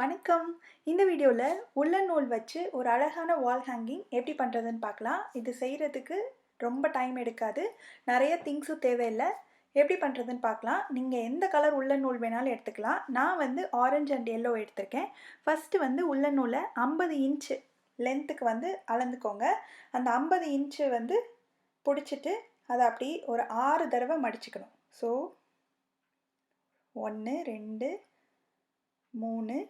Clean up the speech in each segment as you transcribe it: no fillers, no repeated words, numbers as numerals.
வணக்கம். இந்த வீடியோவில் உல்லன் நூல் வச்சு ஒரு அழகான வால் ஹேங்கிங் எப்படி பண்ணுறதுன்னு பார்க்கலாம். இது செய்கிறதுக்கு ரொம்ப டைம் எடுக்காது, நிறைய திங்ஸும் தேவையில்லை. எப்படி பண்ணுறதுன்னு பார்க்கலாம். நீங்கள் எந்த கலர் உல்லன் நூல் வேணாலும் எடுத்துக்கலாம். நான் வந்து ஆரஞ்சு அண்ட் எல்லோ எடுத்திருக்கேன். ஃபஸ்ட்டு வந்து உல்லன் நூலை 50 இன்ச்சு லென்த்துக்கு வந்து அளந்துக்கோங்க. அந்த 50 இன்ச்சு வந்து பிடிச்சிட்டு அதை அப்படி ஒரு 6 தடவை மடிச்சுக்கணும். ஸோ 1 2 3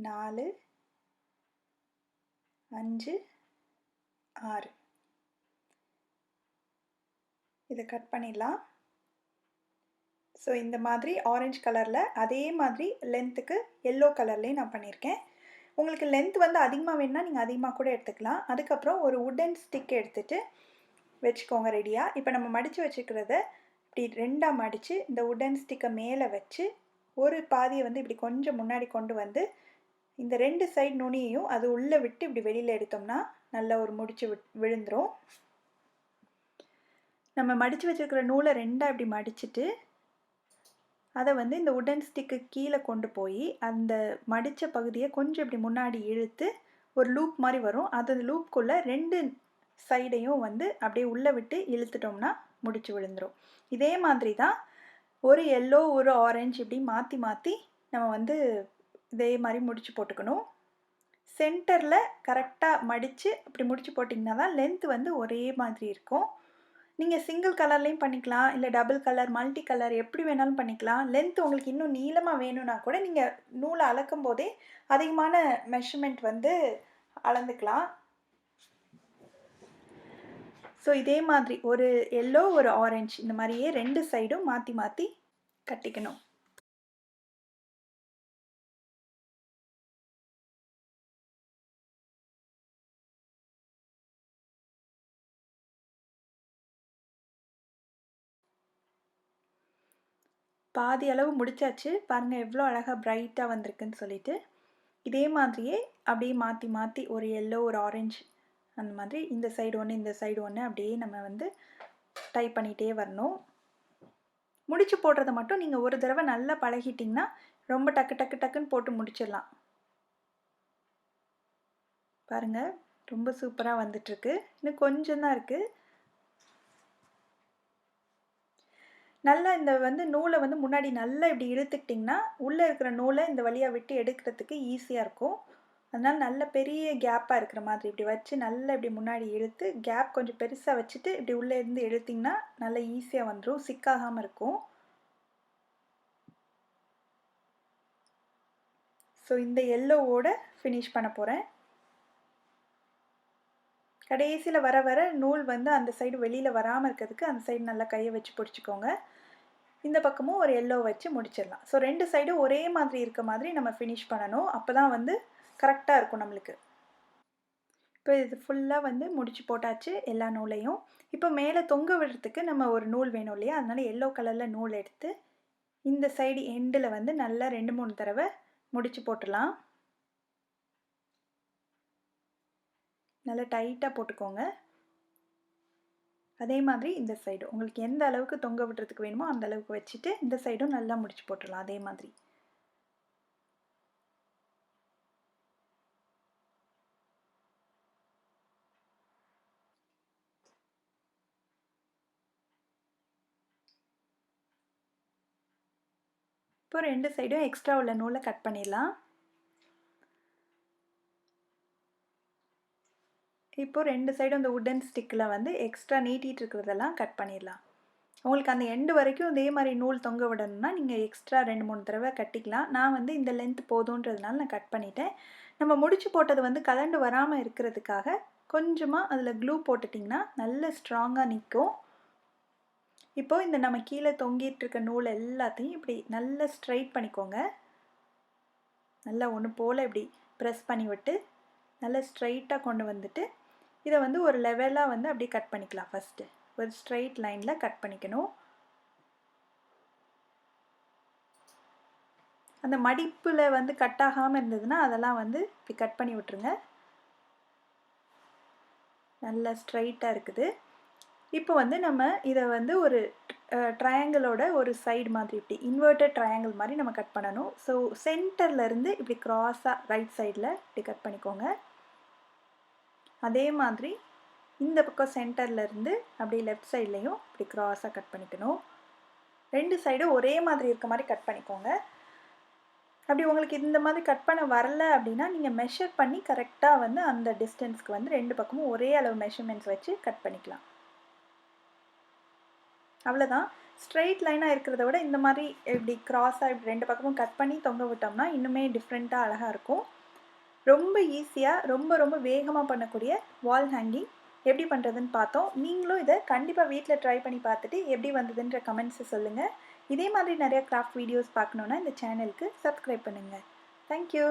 4 5 6 இதை கட் பண்ணிடலாம். ஸோ இந்த மாதிரி ஆரஞ்சு கலரில் அதே மாதிரி லென்த்துக்கு எல்லோ கலர்லேயும் நான் பண்ணியிருக்கேன். உங்களுக்கு லென்த் வந்து அதிகமாக வேணுன்னா நீங்கள் அதிகமாக கூட எடுத்துக்கலாம். அதுக்கப்புறம் ஒரு வுடன் ஸ்டிக் எடுத்துகிட்டு வச்சுக்கோங்க ரெடியாக. இப்போ நம்ம மடித்து வச்சுக்கிறத இப்படி ரெண்டாக மடித்து இந்த வுடன் ஸ்டிக்கை மேலே வச்சு ஒரு பாதியை வந்து இப்படி கொஞ்சம் முன்னாடி கொண்டு வந்து இந்த 2 சைடு நுனியையும் அது உள்ளே விட்டு இப்படி வெளியில் எடுத்தோம்னா நல்லா ஒரு முடிச்சு விழுந்துடும். நம்ம மடித்து வச்சுருக்கிற நூலை ரெண்டாக இப்படி மடிச்சுட்டு அதை வந்து இந்த வுடன் ஸ்டிக்கு கீழே கொண்டு போய் அந்த மடித்த பகுதியை கொஞ்சம் இப்படி முன்னாடி இழுத்து ஒரு லூப் மாதிரி வரும். அந்த லூப்புக்குள்ளே 2 சைடையும் வந்து அப்படியே உள்ளே விட்டு இழுத்துட்டோம்னா முடிச்சு விழுந்துடும். இதே மாதிரி தான் ஒரு எல்லோ ஒரு ஆரஞ்சு இப்படி மாற்றி மாற்றி நம்ம வந்து இதே மாதிரி முடிச்சு போட்டுக்கணும். சென்டரில் கரெக்டாக மடித்து அப்படி முடிச்சு போட்டிங்கன்னா தான் லென்த் வந்து ஒரே மாதிரி இருக்கும். நீங்கள் சிங்கிள் கலர்லேயும் பண்ணிக்கலாம், இல்லை டபுள் கலர் மல்டி கலர் எப்படி வேணாலும் பண்ணிக்கலாம். லென்த் உங்களுக்கு இன்னும் நீளமாக வேணும்னா கூட நீங்கள் நூலை அளக்கும் போதே அதிகமான மெஷர்மெண்ட் வந்து அளந்துக்கலாம். ஸோ இதே மாதிரி ஒரு எல்லோ ஒரு ஆரஞ்சு இந்த மாதிரியே 2 சைடும் மாற்றி மாற்றி கட்டிக்கணும். பாதி அளவு முடிச்சாச்சு. பாருங்கள் எவ்வளோ அழகாக ப்ரைட்டாக வந்திருக்குன்னு சொல்லிட்டு. இதே மாதிரியே அப்படியே மாற்றி மாற்றி ஒரு எல்லோ ஒரு ஆரஞ்சு அந்த மாதிரி இந்த சைடு ஒன்று இந்த சைடு ஒன்று அப்படியே நம்ம வந்து டைப் பண்ணிகிட்டே வரணும். முடிச்சு போடுறத மட்டும் நீங்கள் ஒரு தடவை நல்லா பழகிட்டிங்கன்னா ரொம்ப டக்கு டக்கு டக்குன்னு போட்டு முடிச்சிடலாம். பாருங்கள் ரொம்ப சூப்பராக வந்துட்டுருக்கு. இன்னும் கொஞ்சம் தான் இருக்குது. நல்லா இந்த வந்து நூலை வந்து முன்னாடி நல்லா இப்படி இழுத்துக்கிட்டிங்கன்னா உள்ளே இருக்கிற நூலை இந்த வழியாக விட்டு எடுக்கிறதுக்கு ஈஸியாக இருக்கும். அதனால் நல்ல பெரிய கேப்பாக இருக்கிற மாதிரி இப்படி வச்சு நல்லா இப்படி முன்னாடி இழுத்து கேப் கொஞ்சம் பெருசாக வச்சுட்டு இப்படி உள்ளே இருந்து இழுத்திங்கன்னா நல்லா ஈஸியாக வந்துடும், சிக்காகாமல் இருக்கும். ஸோ இந்த எல்லோவோட ஃபினிஷ் பண்ண போகிறேன். கடைசியில் வர வர நூல் வந்து அந்த சைடு வெளியில் வராமல் இருக்கிறதுக்கு அந்த சைடு நல்லா கையை வச்சு பிடிச்சிக்கோங்க. இந்த பக்கமும் ஒரு எல்லோ வச்சு முடிச்சிடலாம். ஸோ 2 சைடும் ஒரே மாதிரி இருக்க மாதிரி நம்ம ஃபினிஷ் பண்ணணும். அப்போ தான் வந்து கரெக்டாக இருக்கும் நம்மளுக்கு. இப்போ இது ஃபுல்லாக வந்து முடிச்சு போட்டாச்சு எல்லா நூலையும். இப்போ மேலே தொங்க விடுறதுக்கு நம்ம ஒரு நூல் வேணும் இல்லையா, அதனால் எல்லோ கலரில் நூல் எடுத்து இந்த சைடு எண்டில் வந்து நல்லா 2-3 தடவை முடிச்சு போட்டுடலாம். நல்லா டைட்டாக போட்டுக்கோங்க. அதே மாதிரி இந்த சைடு உங்களுக்கு எந்த அளவுக்கு தொங்க விடுறதுக்கு வேணுமோ அந்த அளவுக்கு வச்சுட்டு இந்த சைடும் நல்லா முடிச்சு போட்டுடலாம் அதே மாதிரி. இப்போ 2 சைடும் எக்ஸ்ட்ரா உள்ள நூலை கட் பண்ணிடலாம். இப்போ 2 சைடும் இந்த வுடன் ஸ்டிக்கில் வந்து எக்ஸ்ட்ரா நீட்டிகிட்டு இருக்கிறதெல்லாம் கட் பண்ணிடலாம். உங்களுக்கு அந்த எண்டு வரைக்கும் இதே மாதிரி நூல் தொங்க விடணும்னா நீங்கள் எக்ஸ்ட்ரா 2-3 தடவை கட்டிக்கலாம். நான் வந்து இந்த லென்த் போதுன்றதுனால நான் கட் பண்ணிட்டேன். நம்ம முடிச்சு போட்டது வந்து கலண்டு வராமல் இருக்கிறதுக்காக கொஞ்சமாக அதில் க்ளூ போட்டுட்டிங்கன்னா நல்ல ஸ்ட்ராங்காக நிற்கும். இப்போது இந்த நம்ம கீழே தொங்கிட்டு இருக்க நூல் எல்லாத்தையும் இப்படி நல்லா ஸ்ட்ரைட் பண்ணிக்கோங்க. நல்லா ஒன்று போல் இப்படி ப்ரெஸ் பண்ணி விட்டு நல்லா ஸ்ட்ரைட்டாக கொண்டு வந்துட்டு இதை வந்து ஒரு லெவலாக வந்து அப்படியே கட் பண்ணிக்கலாம். ஃபஸ்ட்டு ஒரு ஸ்ட்ரைட் லைனில் கட் பண்ணிக்கணும். அந்த மடிப்பில் வந்து கட் ஆகாமல் இருந்ததுன்னா அதெல்லாம் வந்து இப்படி கட் பண்ணி விட்டுருங்க. நல்லா ஸ்ட்ரைட்டாக இருக்குது. இப்போ வந்து நம்ம இதை வந்து ஒரு ட்ரையாங்கிளோட ஒரு சைடு மாதிரி இப்படி இன்வெர்ட்டட் ட்ரையாங்கிள் மாதிரி நம்ம கட் பண்ணணும். ஸோ சென்டர்லேருந்து இப்படி க்ராஸாக ரைட் சைடில் இப்படி கட் பண்ணிக்கோங்க. அதே மாதிரி இந்த பக்கம் சென்டர்லேருந்து அப்படியே லெஃப்ட் சைட்லேயும் இப்படி க்ராஸாக கட் பண்ணிக்கணும். 2 சைடும் ஒரே மாதிரி இருக்க மாதிரி கட் பண்ணிக்கோங்க. அப்படி உங்களுக்கு இந்த மாதிரி கட் பண்ண வரல அப்படின்னா நீங்கள் மெஷர் பண்ணி கரெக்டாக வந்து அந்த டிஸ்டன்ஸ்க்கு வந்து 2 பக்கமும் ஒரே அளவு மெஷர்மெண்ட்ஸ் வச்சு கட் பண்ணிக்கலாம். அவ்வளோதான். ஸ்ட்ரெயிட் லைனாக இருக்கிறத விட இந்த மாதிரி இப்படி க்ராஸாக இப்படி 2 பக்கமும் கட் பண்ணி தொங்க விட்டோம்னா இன்னுமே டிஃப்ரெண்ட்டாக அழகாக இருக்கும். ரொம்ப ஈஸியாக ரொம்ப வேகமாக பண்ணக்கூடிய வால் ஹேங்கிங் எப்படி பண்ணுறதுன்னு பார்த்தோம். நீங்களும் இதை கண்டிப்பாக வீட்டில் ட்ரை பண்ணி பார்த்துட்டு எப்படி வந்ததுன்ற கமெண்ட்ஸை சொல்லுங்கள். இதே மாதிரி நிறைய கிராஃப்ட் வீடியோஸ் பார்க்கணுன்னா இந்த சேனலுக்கு சப்ஸ்கிரைப் பண்ணுங்கள். தேங்க்யூ.